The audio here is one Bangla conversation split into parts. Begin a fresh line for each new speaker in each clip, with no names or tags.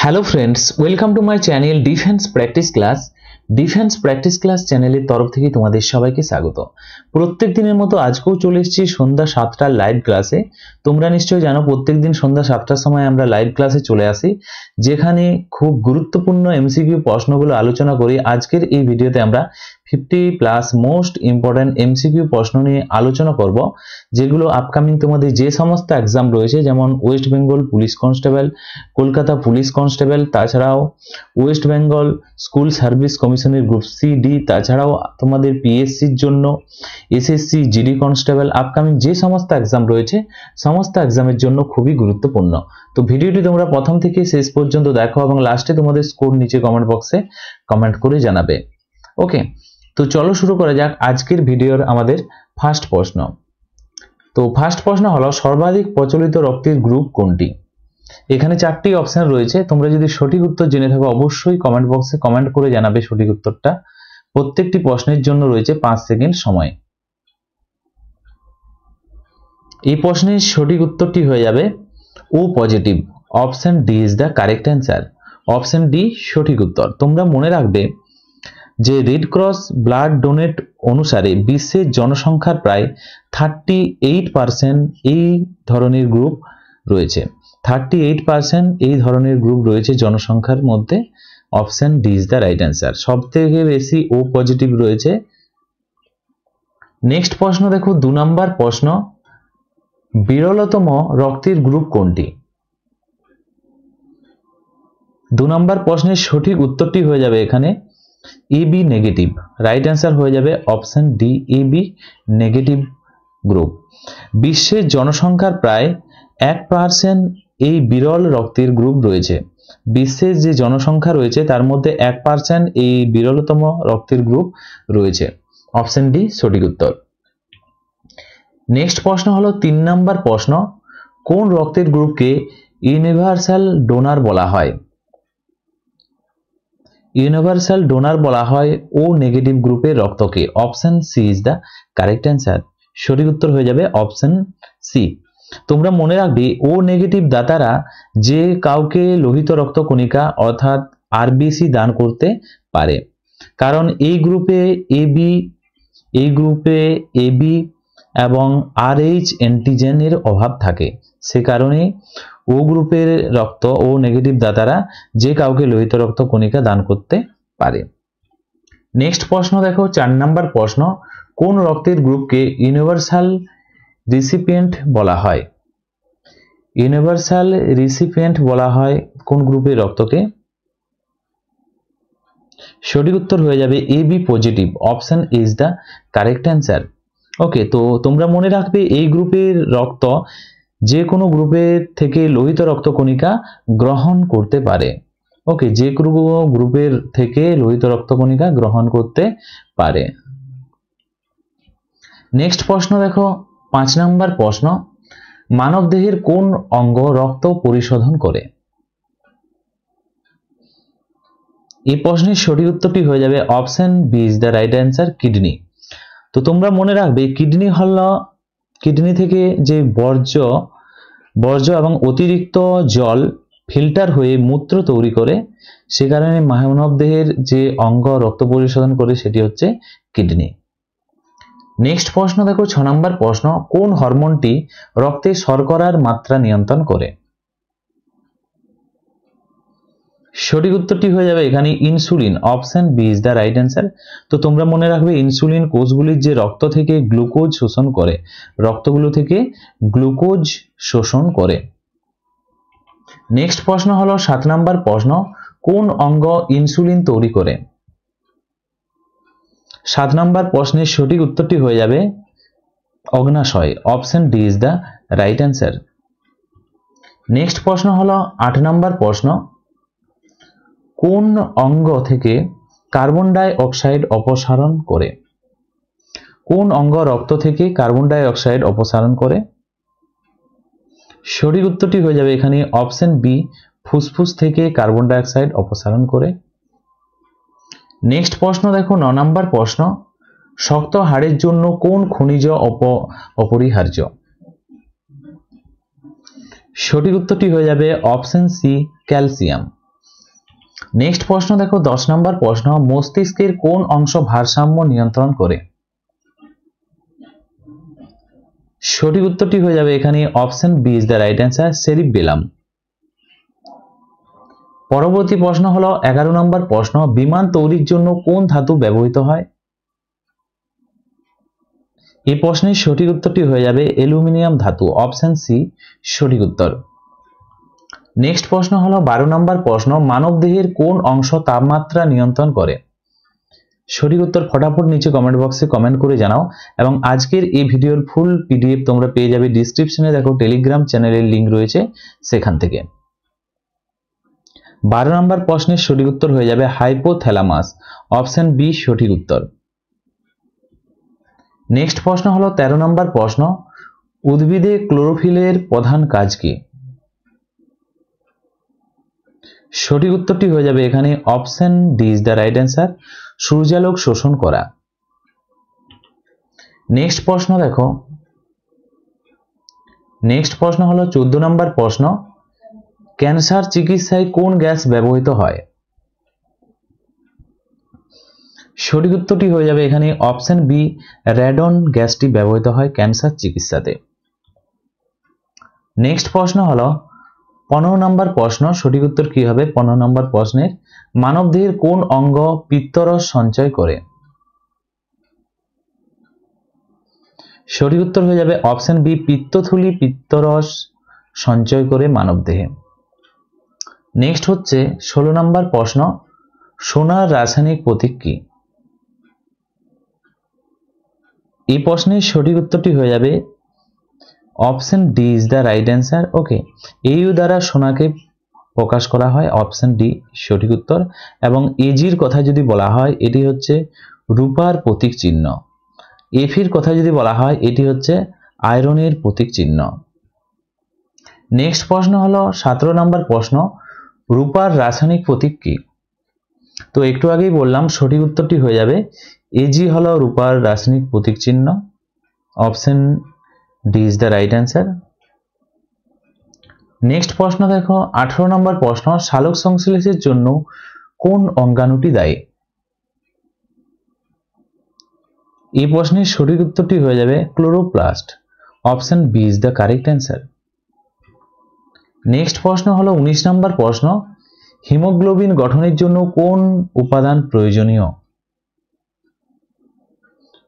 Hello friends, welcome to my channel defence practice class. Defence practice class চ্যানেলের তরফ থেকে তোমাদের সবাইকে স্বাগত। প্রত্যেক দিনের মতো আজকেও চলে এসেছি সন্ধ্যা 7টার লাইভ ক্লাসে। তোমরা নিশ্চয়ই জানো প্রত্যেক দিন সন্ধ্যা 7টার সময় আমরা লাইভ ক্লাসে চলে আসি, যেখানে খুব গুরুত্বপূর্ণ এমসিকিউ প্রশ্নগুলো আলোচনা করি। আজকের এই ভিডিওতে আমরা 50+ মোস্ট ইম্পর্টেন্ট এমসিকিউ প্রশ্ন নিয়ে আলোচনা করব, যেগুলো আপকামিং তোমাদের যে সমস্ত এক্সাম রয়েছে, যেমন West Bengal police constable, Kolkata police constable, তাছাড়াও ওয়েস্ট বেঙ্গল স্কুল সার্ভিস কমিশনের গ্রুপ সি ডি, তাছাড়াও তোমাদের পিএসসির জন্য এসএসসি জিডি কনস্টেবল, আপকামিং যে সমস্ত এক্সাম রয়েছে সমস্ত এক্সামের জন্য খুবই গুরুত্বপূর্ণ। তো ভিডিওটি তোমরা প্রথম থেকে শেষ পর্যন্ত দেখো এবং লাস্টে তোমাদের স্কোর নিচে কমেন্ট বক্সে কমেন্ট করে জানাবে। ওকে, তো চলো শুরু করা যাক আজকের ভিডিওর আমাদের ফার্স্ট প্রশ্ন। তো ফার্স্ট প্রশ্ন হলো, সর্বাধিক প্রচলিত রক্তের গ্রুপ কোনটি? এখানে 4টি অপশন রয়েছে। তোমরা যদি সঠিক উত্তর জেনে থাকো অবশ্যই কমেন্ট বক্সে কমেন্ট করে জানাবে সঠিক উত্তরটা। প্রত্যেকটি প্রশ্নের জন্য রয়েছে 5 সেকেন্ড সময়। এই প্রশ্নের সঠিক উত্তরটি হয়ে যাবে O positive. Option D is the correct answer. Option D সঠিক উত্তর। তোমরা মনে রাখবে যে রেড ক্রস ব্লাড ডোনেট অনুসারে বিশ্বের জনসংখ্যার প্রায় 38% এই ধরনের গ্রুপ রয়েছে। 38% এই ধরনের গ্রুপ রয়েছে জনসংখ্যার মধ্যে। Option D is the right answer. সব থেকে বেশি ও পজিটিভ রয়েছে। নেক্সট প্রশ্ন দেখো, 2 নম্বর প্রশ্ন, বিরলতম রক্তের গ্রুপ কোনটি? 2 নম্বর প্রশ্নের সঠিক উত্তরটি হয়ে যাবে এখানে এবি নেগেটিভ। রাইট অ্যান্সার হয়ে যাবে option D, AB negative group. বিশ্বের জনসংখ্যার প্রায় 1% এই বিরল রক্তের গ্রুপ রয়েছে। বিশ্বের যে জনসংখ্যা রয়েছে তার মধ্যে 1% এই বিরলতম রক্তের গ্রুপ রয়েছে। অপশন ডি সঠিক উত্তর। নেক্সট প্রশ্ন হলো 3 নম্বর প্রশ্ন, কোন রক্তের গ্রুপকে ইউনিভার্সাল ডোনার বলা হয়? ইউনিভার্সাল ডোনার বলা হয় ও নেগেটিভ গ্রুপের রক্তকে। Option C is the correct answer. সঠিক উত্তর হয়ে যাবে অপশন সি। তোমরা মনে রাখবে ও নেগেটিভ দাতারা যে কাউকে লোহিত রক্ত কণিকা অর্থাৎ আরবিসি দান করতে পারে, কারণ এই গ্রুপে এবি এবং আরএইচ অ্যান্টিজেনের অভাব থাকে। সে কারণে ও গ্রুপের রক্ত ও নেগেটিভ দাতারা যে কাউকে লোহিত রক্ত কণিকা দান করতে পারে। নেক্সট প্রশ্ন দেখো 4 নম্বর প্রশ্ন, কোন রক্তের গ্রুপকে ইউনিভার্সাল রিসিপিয়েন্ট বলা হয়? ইউনিভার্সাল রিসিপিয়েন্ট বলা হয় কোন গ্রুপের রক্তকে? সঠিক উত্তর হয়ে যাবে AB positive. Option is the correct answer. Okay, তো তোমরা মনে রাখবে এই গ্রুপের রক্ত যে কোনো গ্রুপের থেকে লোহিত রক্ত কণিকা গ্রহণ করতে পারে। ওকে, যে কোনো গ্রুপের থেকে লোহিত রক্ত কণিকা গ্রহণ করতে পারে। নেক্সট প্রশ্ন দেখো 5 নম্বর প্রশ্ন, মানবদেহের কোন অঙ্গ রক্ত পরিশোধন করে? এই প্রশ্নের সঠিক উত্তরটি হয়ে যাবে option B is the right answer, kidney. তো তোমরা মনে রাখবে কিডনি থেকে যে বর্জ্য এবং অতিরিক্ত জল ফিল্টার হয়ে মূত্র তৈরি করে, সে কারণে মানবদেহের যে অঙ্গ রক্ত পরিশোধন করে সেটি হচ্ছে কিডনি। নেক্সট প্রশ্ন দেখো 6 নম্বর প্রশ্ন, কোন হরমোনটি রক্তে শর্করার মাত্রা নিয়ন্ত্রণ করে? সঠিক উত্তরটি হয়ে যাবে এখানে insulin. Option B is the right answer. তো তোমরা মনে রাখবে ইনসুলিন কোষগুলির যে রক্ত থেকে গ্লুকোজ শোষণ করে, রক্তগুলো থেকে গ্লুকোজ শোষণ করে। নেক্সট প্রশ্ন হলো 7 নম্বর প্রশ্ন, কোন অঙ্গ ইনসুলিন তৈরি করে? 7 নম্বর প্রশ্নের সঠিক উত্তরটি হয়ে যাবে অগ্নাশয়। Option D is the right answer. Next প্রশ্ন হলো 8 নম্বর প্রশ্ন, কোন অঙ্গ থেকে কার্বন ডাই অক্সাইড অপসারণ করে? কোন অঙ্গ রক্ত থেকে কার্বন ডাই অক্সাইড অপসারণ করে? সঠিক উত্তরটি হয়ে যাবে এখানে অপশন বি, ফুসফুস থেকে কার্বন ডাই অক্সাইড অপসারণ করে। নেক্সট প্রশ্ন দেখো 9 নম্বর প্রশ্ন, শক্ত হাড়ের জন্য কোন খনিজ অপরিহার্য? সঠিক উত্তরটি হয়ে যাবে অপশন সি, ক্যালসিয়াম। নেক্সট প্রশ্ন দেখো 10 নম্বর প্রশ্ন, মস্তিষ্কের কোন অংশ ভারসাম্য নিয়ন্ত্রণ করে? সঠিক উত্তরটি হয়ে যাবে এখানে option B is the right answer, cerebellum. পরবর্তী প্রশ্ন হলো 11 নম্বর প্রশ্ন, বিমান তৈরির জন্য কোন ধাতু ব্যবহৃত হয়? এই প্রশ্নের সঠিক উত্তরটি হয়ে যাবে অ্যালুমিনিয়াম ধাতু, অপশন সি সঠিক উত্তর। নেক্সট প্রশ্ন হলো 12 নম্বর প্রশ্ন, মানবদেহের কোন অংশ তাপমাত্রা নিয়ন্ত্রণ করে? সঠিক উত্তর ফটাফট নিচে কমেন্ট বক্সে কমেন্ট করে জানাও, এবং আজকের এই ভিডিওর ফুল পিডিএফ তোমরা পেয়ে যাবে ডিসক্রিপশনে, দেখো টেলিগ্রাম চ্যানেলের লিংক রয়েছে সেখান থেকে। 12 নম্বর প্রশ্নের সঠিক উত্তর হয়ে যাবে হাইপোথ্যালামাস, অপশন বি সঠিক উত্তর। নেক্সট প্রশ্ন হলো 13 নম্বর প্রশ্ন, উদ্ভিদে ক্লোরোফিলের প্রধান কাজ কি? সঠিক উত্তরটি হয়ে যাবে এখানে option D is the right answer, সূর্যালোক শোষণ করা। নেক্সট প্রশ্ন দেখো, নেক্সট প্রশ্ন হলো 14 নম্বর প্রশ্ন, ক্যান্সার চিকিৎসায় কোন গ্যাস ব্যবহৃত হয়? সঠিক উত্তরটি হয়ে যাবে এখানে অপশন বি, র্যাডন গ্যাসটি ব্যবহৃত হয় ক্যান্সার চিকিৎসাতে। নেক্সট প্রশ্ন হলো 15 নম্বর প্রশ্ন, সঠিক উত্তর কি হবে 15 নম্বর প্রশ্নের, মানবদেহের কোন অঙ্গ পিত্তরস সঞ্চয় করে? সঠিক উত্তর হয়ে যাবে অপশন বি, পিত্তথলি পিত্তরস সঞ্চয় করে মানবদেহে। নেক্সট হচ্ছে 16 নম্বর প্রশ্ন, সোনার রাসায়নিক প্রতীক কি? এই প্রশ্নের সঠিক উত্তরটি হয়ে যাবে option D is the right answer. ওকে, এইউ দ্বারা সোনাকে প্রকাশ করা হয়, অপশন ডি সঠিক উত্তর। এবং এজির কথা যদি বলা হয় এটি হচ্ছে রূপার প্রতীক চিহ্ন। এফির কথা যদি বলা হয় এটি হচ্ছে আয়রনের প্রতীক চিহ্ন। নেক্সট প্রশ্ন হলো 17 নম্বর প্রশ্ন, রূপার রাসায়নিক প্রতীক কি? তো একটু আগেই বললাম সঠিক উত্তরটি হয়ে যাবে এজি হলো রূপার রাসায়নিক প্রতীক চিহ্ন, option D is the right answer. Next প্রশ্ন দেখো 18 নম্বর প্রশ্ন, সালোক সংশ্লেষের জন্য কোন অঙ্গাণুটি দায়ী? এই প্রশ্নের সঠিক উত্তরটি হয়ে যাবে chloroplast, option B is the correct answer. Next প্রশ্ন হলো 19 নম্বর প্রশ্ন, হিমোগ্লোবিন গঠনের জন্য কোন উপাদান প্রয়োজনীয়?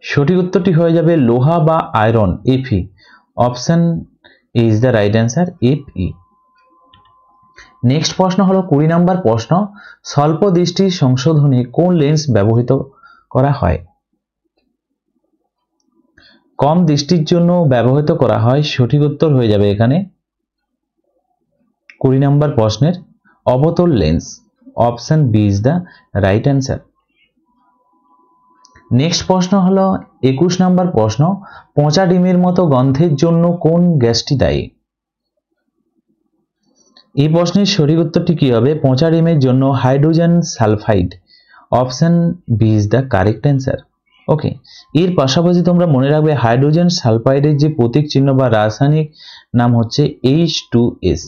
সঠিক উত্তরটি হয়ে যাবে লোহা বা iron, FE, option is the right answer, FE. Next প্রশ্ন হলো 20 নম্বর প্রশ্ন, স্বল্প দৃষ্টি সংশোধনে কোন লেন্স ব্যবহৃত করা হয়? কম দৃষ্টির জন্য ব্যবহৃত করা হয়, সঠিক উত্তর হয়ে যাবে এখানে 20 নম্বর প্রশ্নের অবতল lens, option B is the right answer. Next প্রশ্ন হলো 21 নম্বর প্রশ্ন, পচা ডিমের মতো গন্ধের জন্য কোন গ্যাসটি দায়ী? এই প্রশ্নের সঠিক উত্তরটি কি হবে পচা ডিমের জন্য hydrogen sulphide, option B is the correct answer. Okay, এর পাশাপাশি তোমরা মনে রাখবে হাইড্রোজেন সালফাইডের যে প্রতীক চিহ্ন বা রাসায়নিক নাম হচ্ছে H2S।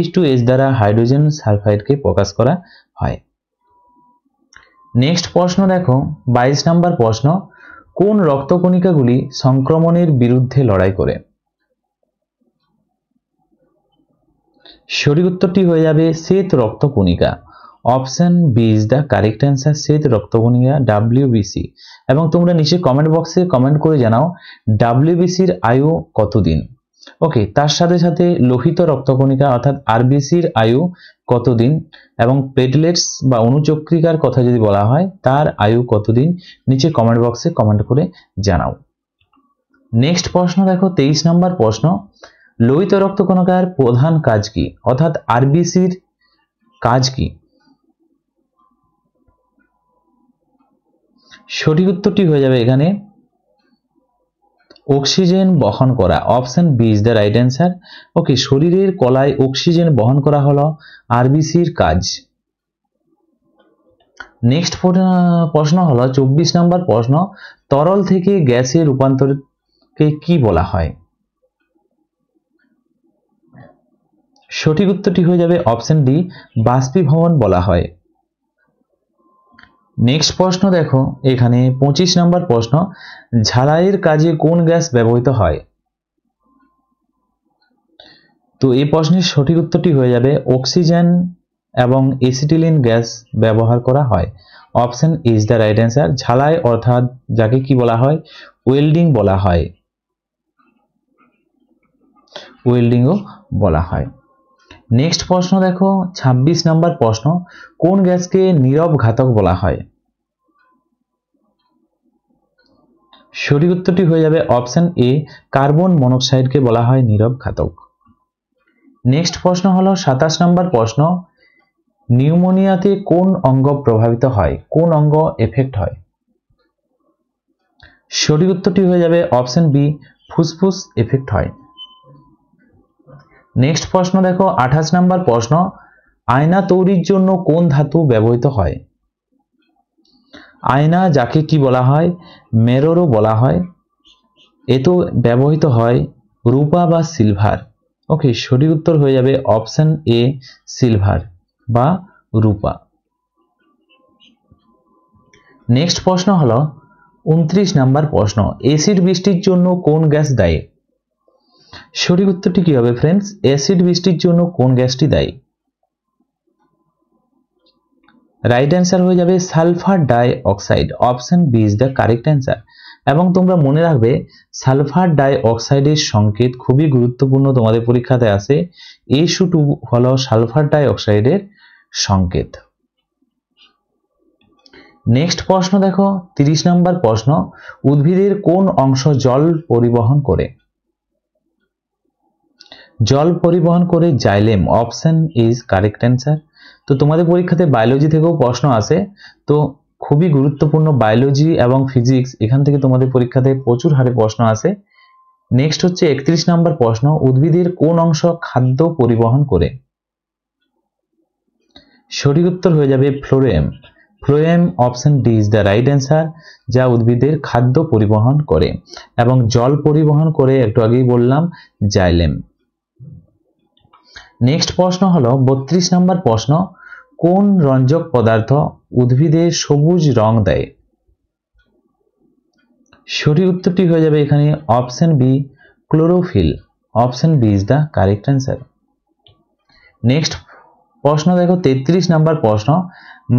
H2S দ্বারা হাইড্রোজেন সালফাইডকে প্রকাশ করা হয়। নেক্সট প্রশ্ন দেখো 22 নম্বর প্রশ্ন, কোন রক্তকণিকাগুলি সংক্রমণের বিরুদ্ধে লড়াই করে? সঠিক উত্তরটি হয়ে যাবে শ্বেত রক্তকণিকা, option B is the correct answer, শ্বেত রক্তকণিকা WBC। এবং তোমরা নিচে কমেন্ট বক্সে কমেন্ট করে জানাও WBCর আয়ু কতদিন। ওকে, তার সাথে সাথে লোহিত রক্তকণিকা অর্থাৎ RBCর আয়ু কতদিন, এবং প্লেটলেটস বা অণুচক্রিকার কথা যদি বলা হয় তার আয়ু কতদিন, নিচে কমেন্ট বক্সে কমেন্ট করে জানাও। নেক্সট প্রশ্ন দেখো 23 নম্বর প্রশ্ন, লোহিত রক্তকণিকার প্রধান কাজ কি অর্থাৎ RBCর কাজ কি? সঠিক উত্তরটি হয়ে যাবে এখানে অক্সিজেন বহন করা, option B is the right answer. Okay, শরীরের কলায় অক্সিজেন বহন করা হলো RBCর কাজ। নেক্সট প্রশ্ন হলো 24 নম্বর প্রশ্ন, তরল থেকে গ্যাসে রূপান্তরকে কি বলা হয়? সঠিক উত্তরটি হয়ে যাবে অপশন ডি, বাষ্পীভবন বলা হয়। নেক্সট প্রশ্ন দেখো, এখানে 25 নম্বর প্রশ্ন, ঝালাইয়ের কাজে কোন গ্যাস ব্যবহৃত হয়? তো এই প্রশ্নের সঠিক উত্তরটি হয়ে যাবে অক্সিজেন এবং এসিটিলিন গ্যাস ব্যবহার করা হয়। Option is the right answer. ঝালাই অর্থাৎ যাকে কি বলা হয়, ওয়েল্ডিং বলা হয়, ওয়েল্ডিংও বলা হয়। নেক্সট প্রশ্ন দেখো, 26 নম্বর প্রশ্ন, কোন গ্যাসকে নীরব ঘাতক বলা হয়? সঠিক উত্তরটি হয়ে যাবে অপশন এ, কার্বন মনোক্সাইডকে বলা হয় নীরব ঘাতক। নেক্সট প্রশ্ন হলো 27 নম্বর প্রশ্ন, নিউমোনিয়াতে কোন অঙ্গ প্রভাবিত হয়, কোন অঙ্গ এফেক্ট হয়? সঠিক উত্তরটি হয়ে যাবে অপশন বি, ফুসফুস এফেক্ট হয়। নেক্সট প্রশ্ন দেখো 28 নম্বর প্রশ্ন, আয়না তৈরির জন্য কোন ধাতু ব্যবহৃত হয়? আয়না যাকে কি বলা হয়, মিররও বলা হয়, এতো ব্যবহৃত হয় রূপা বা সিলভার। ওকে, সঠিক উত্তর হয়ে যাবে অপশন এ, সিলভার বা রূপা। নেক্সট প্রশ্ন হলো 29 নম্বর প্রশ্ন, অ্যাসিড বৃষ্টির জন্য কোন গ্যাস দায়ী? সঠিক উত্তরটি কি হবে ফ্রেন্ডস? অ্যাসিড বৃষ্টির জন্য কোন গ্যাসটি দায়ী? রাইট অ্যান্সার হয়ে যাবে sulphur dioxide. Option B is the correct answer. এবং তোমরা মনে রাখবে সালফার ডাই অক্সাইডের সংকেত খুবই গুরুত্বপূর্ণ, তোমাদের পরীক্ষাতে আসে। SO2 হলো সালফার ডাই অক্সাইডের সংকেত। নেক্সট প্রশ্ন দেখো 30 নম্বর প্রশ্ন, উদ্ভিদের কোন অংশ জল পরিবহন করে? জল পরিবহন করে xylem. Option is correct answer. তো তোমাদের পরীক্ষাতে বায়োলজি থেকেও প্রশ্ন আসে, তো খুবই গুরুত্বপূর্ণ বায়োলজি এবং ফিজিক্স, এখান থেকে তোমাদের পরীক্ষাতে প্রচুর হারে প্রশ্ন আসে। নেক্সট হচ্ছে 31 নম্বর প্রশ্ন, উদ্ভিদের কোন অংশ খাদ্য পরিবহন করে? সঠিক উত্তর হয়ে যাবে phloem. Phloem option D is the right answer, যা উদ্ভিদের খাদ্য পরিবহন করে এবং জল পরিবহন করে, একটু আগেই বললাম, জাইলেম। নেক্সট প্রশ্ন হলো 32 নম্বর প্রশ্ন, কোন রঞ্জক পদার্থ উদ্ভিদে সবুজ রং দেয়? সঠিক উত্তরটি হয়ে যাবে এখানে option B, chlorophyll. Option B is the correct answer. Next প্রশ্ন দেখো 33 নম্বর প্রশ্ন,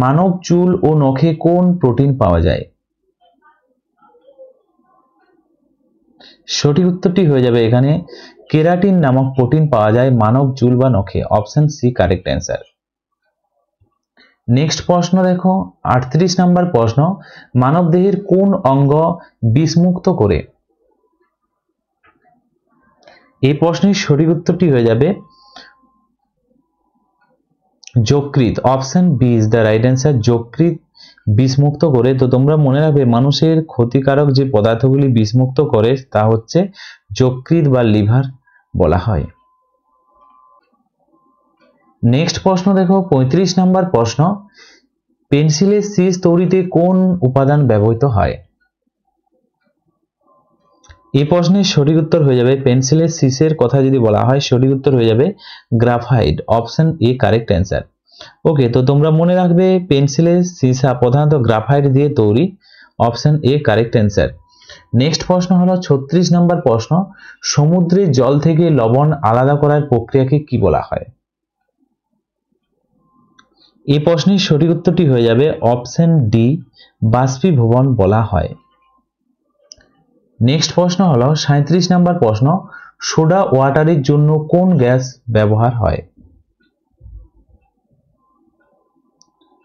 মানব চুল ও নখে কোন প্রোটিন পাওয়া যায়? সঠিক উত্তরটি হয়ে যাবে এখানে কেরাটিন নামক প্রোটিন পাওয়া যায় মানব চুল বা নখে। Option C correct answer. Next প্রশ্ন দেখো 38 নম্বর প্রশ্ন, মানব দেহের কোন অঙ্গ বিষমুক্ত করে? এই প্রশ্নের সঠিক উত্তরটি হয়ে যাবে যকৃৎ। Option B is the right answer. যকৃৎ বিষমুক্ত করে। তো তোমরা মনে রাখবে মানুষের ক্ষতিকারক যে পদার্থগুলি বিষমুক্ত করে তা হচ্ছে যকৃৎ বা লিভার বলা হয়। নেক্সট প্রশ্ন দেখো 35 নম্বর প্রশ্ন, পেন্সিলের শীষ তৈরিতে কোন উপাদান ব্যবহৃত হয়? এই প্রশ্নের সঠিক উত্তর হয়ে যাবে, পেন্সিলের শীষের কথা যদি বলা হয় সঠিক উত্তর হয়ে যাবে graphite. Option A correct answer. Okay, তো তোমরা মনে রাখবে পেন্সিলের সীসা প্রধানত গ্রাফাইট দিয়ে তৈরি। Option A correct answer. Next প্রশ্ন হলো 36 নম্বর প্রশ্ন, সমুদ্রের জল থেকে লবণ আলাদা করার প্রক্রিয়াকে কি বলা হয়? এই প্রশ্নের সঠিক উত্তরটি হয়ে যাবে অপশন ডি, বাষ্পীভবন বলা হয়। নেক্সট প্রশ্ন হলো 37 নম্বর প্রশ্ন, সোডা ওয়াটারের জন্য কোন গ্যাস ব্যবহার হয়?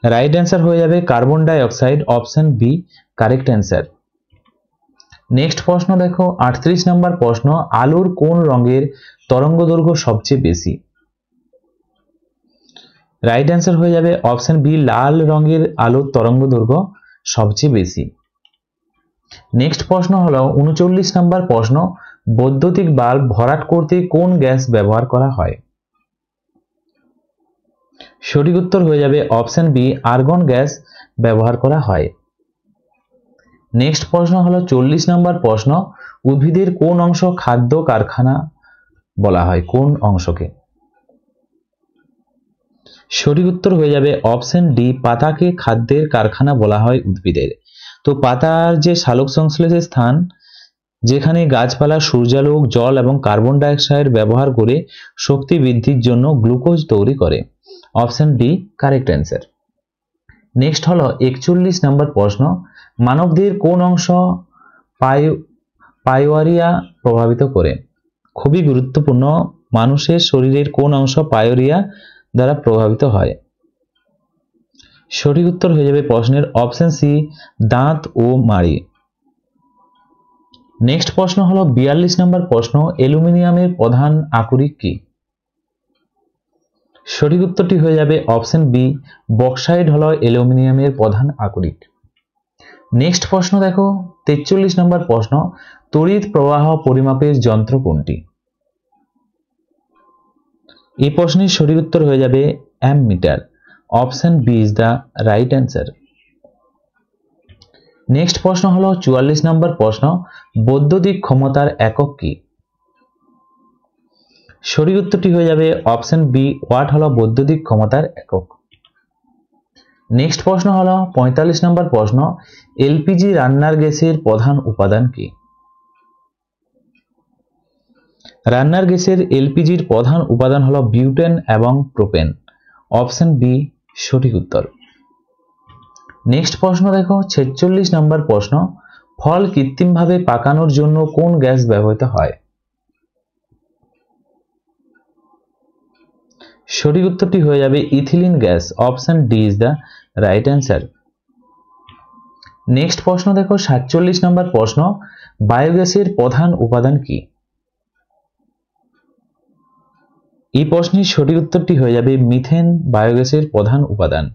রাইট অ্যান্সার হয়ে যাবে carbon dioxide. Option B correct answer. Next প্রশ্ন দেখো 38 নম্বর প্রশ্ন, আলোর কোন রঙের তরঙ্গদৈর্ঘ্য সবচেয়ে বেশি? রাইট অ্যান্সার হয়ে যাবে অপশন বি, লাল রঙের আলোর তরঙ্গদৈর্ঘ্য সবচেয়ে বেশি। নেক্সট প্রশ্ন হলো 39 নম্বর প্রশ্ন, বৈদ্যুতিক বাল্ব ভরাট করতে কোন গ্যাস ব্যবহার করা হয়? সঠিক উত্তর হয়ে যাবে অপশন বি, আর্গন গ্যাস ব্যবহার করা হয়। নেক্সট প্রশ্ন হলো 40 নম্বর প্রশ্ন, উদ্ভিদের কোন অংশ খাদ্য কারখানা বলা হয়? কোন অংশকে? সঠিক উত্তর হয়ে যাবে অপশন ডি, পাতাকে খাদ্যের কারখানা বলা হয় উদ্ভিদের। তো পাতার যে সালোক সংশ্লেষের স্থান, যেখানে গাছপালা সূর্যালোক, জল এবং কার্বন ডাই অক্সাইড ব্যবহার করে শক্তি বৃদ্ধির জন্য গ্লুকোজ তৈরি করে। Option D correct answer. Next হলো 41 নম্বর প্রশ্ন, মানবদেহের কোন অংশ পাইওরিয়া প্রভাবিত করে? খুবই গুরুত্বপূর্ণ, মানুষের শরীরের কোন অংশ পাইওরিয়া দ্বারা প্রভাবিত হয়? সঠিক উত্তর হয়ে যাবে প্রশ্নের অপশন সি, দাঁত ও মাড়ি। নেক্সট প্রশ্ন হলো 42 নম্বর প্রশ্ন, অ্যালুমিনিয়ামের প্রধান আকরিক কি? সঠিক উত্তরটি হয়ে যাবে অপশন বি, বক্সাইট হলো অ্যালুমিনিয়ামের প্রধান আকরিক। নেক্সট প্রশ্ন দেখো 43 নম্বর প্রশ্ন, তড়িৎ প্রবাহ পরিমাপের যন্ত্র কোনটি? এই প্রশ্নের সঠিক উত্তর হয়ে যাবে ammeter. Option B is the right answer. Next প্রশ্ন হলো 44 নম্বর প্রশ্ন, বৈদ্যুতিক ক্ষমতার একক কি? সঠিক উত্তরটি হয়ে যাবে অপশন বি, ওয়াট হলো বৈদ্যুতিক ক্ষমতার একক। নেক্সট প্রশ্ন হলো 45 নম্বর প্রশ্ন, এলপিজি রান্নার গ্যাসের প্রধান উপাদান কি? রান্নার গ্যাসের এলপিজির প্রধান উপাদান হলো বিউটেন এবং প্রোপেন। অপশন বি সঠিক উত্তর। নেক্সট প্রশ্ন দেখো 46 নম্বর প্রশ্ন, ফল কৃত্রিমভাবে পাকানোর জন্য কোন গ্যাস ব্যবহৃত হয়? সঠিক উত্তরটি হয়ে যাবে ethylene gas. Option D is the right answer. Next প্রশ্ন দেখো 47 নম্বর প্রশ্ন, বায়োগ্যাসের প্রধান উপাদান কি? এই প্রশ্নের সঠিক উত্তরটি হয়ে যাবে মিথেন বায়োগ্যাসের প্রধান উপাদান।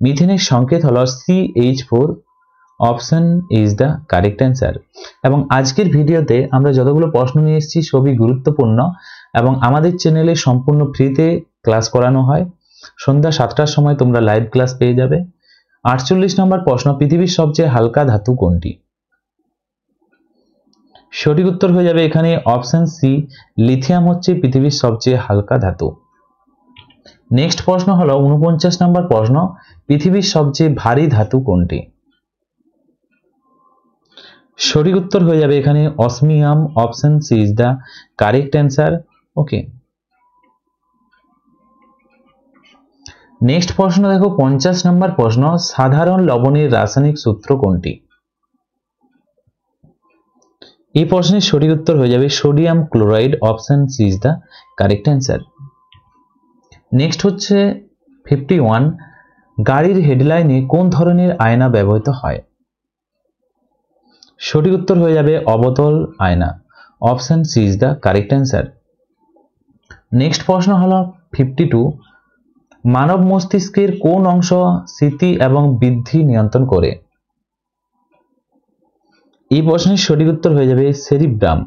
মিথেনের সংকেত হলো CH4। Option is the correct answer. এবং আজকের ভিডিওতে আমরা যতগুলো প্রশ্ন নিয়ে এসেছি সবই গুরুত্বপূর্ণ এবং আমাদের চ্যানেলে সম্পূর্ণ ফ্রিতে ক্লাস করানো হয়। সন্ধ্যা 7টার সময় তোমরা লাইভ ক্লাস পেয়ে যাবে। 48 নম্বর প্রশ্ন, পৃথিবীর সবচেয়ে হালকা ধাতু কোনটি? সঠিক উত্তর হয়ে যাবে এখানে অপশন সি, লিথিয়াম হচ্ছে পৃথিবীর সবচেয়ে হালকা ধাতু। নেক্সট প্রশ্ন হলো 49 নম্বর প্রশ্ন, পৃথিবীর সবচেয়ে ভারী ধাতু কোনটি? সঠিক উত্তর হয়ে যাবে এখানে osmium. Option C is the correct answer. Okay, next প্রশ্ন দেখো 50 নম্বর প্রশ্ন, সাধারণ লবণের রাসায়নিক সূত্র কোনটি? এই প্রশ্নের সঠিক উত্তর হয়ে যাবে sodium chloride. Option C is the correct answer. Next হচ্ছে 51, গাড়ির হেডলাইনে কোন ধরনের আয়না ব্যবহৃত হয়? সঠিক উত্তর হয়ে যাবে অবতল আয়না। Option C is the correct answer. Next প্রশ্ন হলো 52, মানব মস্তিষ্কের কোন অংশ স্মৃতি এবং বৃদ্ধি নিয়ন্ত্রণ করে? এই প্রশ্নের সঠিক উত্তর হয়ে যাবে সেরিব্রাম।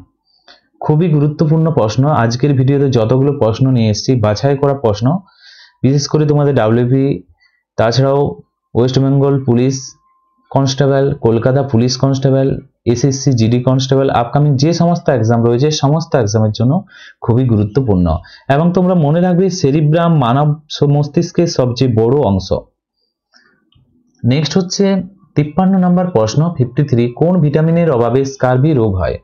খুবই গুরুত্বপূর্ণ প্রশ্ন। আজকের ভিডিওতে যতগুলো প্রশ্ন নিয়ে এসেছি বাছাই করা প্রশ্ন, বিশেষ করে তোমাদের WP, তাছাড়াও West Bengal police constable, Kolkata police constable, SSC GD constable, upcoming যে সমস্ত এক্সাম রয়েছে সমস্ত এক্সামের জন্য খুবই গুরুত্বপূর্ণ। এবং তোমরা মনে রাখবে সেরিব্রাম মানব মস্তিষ্কের সবচেয়ে বড় অংশ। নেক্সট হচ্ছে 53 নম্বর প্রশ্ন 53, কোন ভিটামিনের অভাবে স্কার্বি রোগ হয়?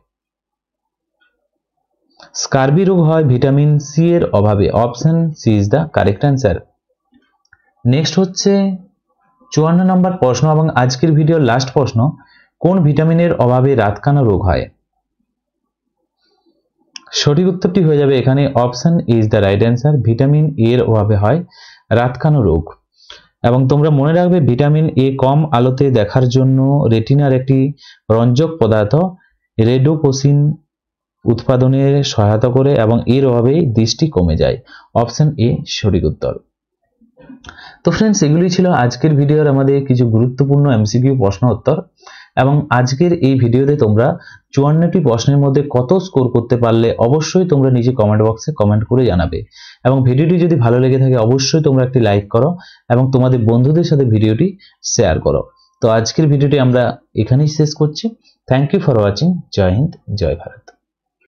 স্কার্বি রোগ হয় ভিটামিন সি এর অভাবে। Option C is the correct answer. Next হচ্ছে 54 নম্বর প্রশ্ন এবং আজকের ভিডিওর লাস্ট প্রশ্ন, কোন ভিটামিনের অভাবে রাতকানা রোগ হয়? সঠিক উত্তরটি হয়ে যাবে এখানে option is the right answer. Vitamin A এর অভাবে হয় রাতকানা রোগ। এবং তোমরা মনে রাখবে ভিটামিন এ কম আলোতে দেখার জন্য রেটিনার একটি রঞ্জক পদার্থ রেডোপোসিন উৎপাদনে সহায়তা করে এবং এর অভাবে দৃষ্টি কমে যায়। অপশন এ সঠিক উত্তর। তো ফ্রেন্ডস, এগুলি ছিল আজকের ভিডিওর আমাদের কিছু গুরুত্বপূর্ণ MCQ প্রশ্ন উত্তর। এবং আজকের এই ভিডিওতে তোমরা 54টি প্রশ্নের মধ্যে কত স্কোর করতে পারলে অবশ্যই তোমরা নিজে কমেন্ট বক্সে কমেন্ট করে জানাবে। এবং ভিডিওটি যদি ভালো লেগে থাকে অবশ্যই তোমরা একটি লাইক করো এবং তোমাদের বন্ধুদের সাথে ভিডিওটি শেয়ার করো। তো আজকের ভিডিওটি আমরা এখানেই শেষ করছি। Thank you for watching. জয় হিন্দ, জয় ভারত।